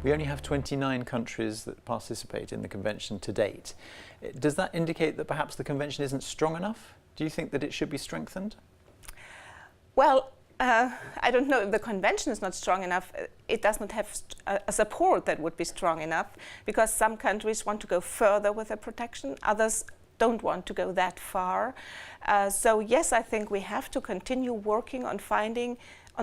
We only have 29 countries that participate in the convention to date. Does that indicate that perhaps the convention isn't strong enough? Do you think that it should be strengthened? Well, I don't know if the convention is not strong enough. It does not have a support that would be strong enough, because some countries want to go further with the protection, others don't want to go that far. So yes, I think we have to continue working on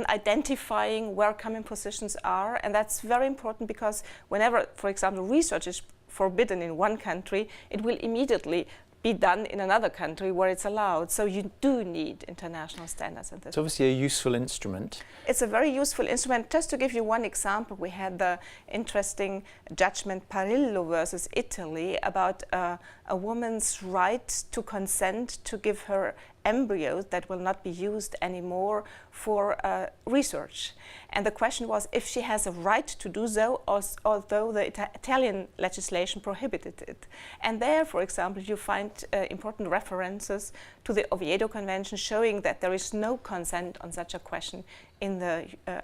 identifying where common positions are, and that's very important, because whenever, for example, research is forbidden in one country, it will immediately be done in another country where it's allowed. So you do need international standards in this. It's obviously a useful instrument. It's a very useful instrument. Just to give you one example, we had the interesting judgment Parillo versus Italy about a woman's right to consent to give her embryos that will not be used anymore for research. And the question was if she has a right to do so, although the Italian legislation prohibited it. And there, for example, you find important references to the Oviedo Convention showing that there is no consent on such a question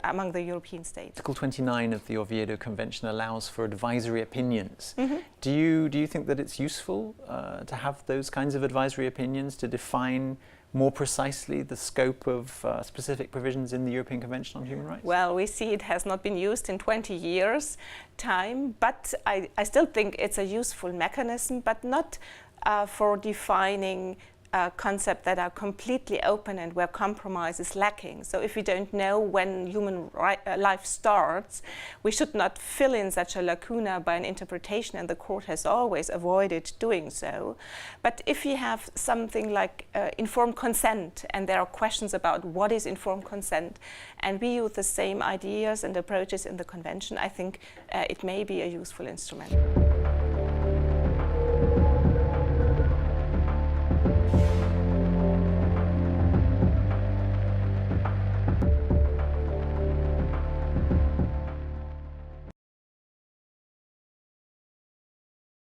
among the European states. Article 29 of the Oviedo Convention allows for advisory opinions. Mm-hmm. Do you think that it's useful to have those kinds of advisory opinions to define more precisely the scope of specific provisions in the European Convention on Human Rights? Well, we see it has not been used in 20 years' time, but I still think it's a useful mechanism, but not for defining concepts that are completely open and where compromise is lacking. So if we don't know when human life starts, we should not fill in such a lacuna by an interpretation, and the court has always avoided doing so. But if you have something like informed consent, and there are questions about what is informed consent, and we use the same ideas and approaches in the convention, I think it may be a useful instrument.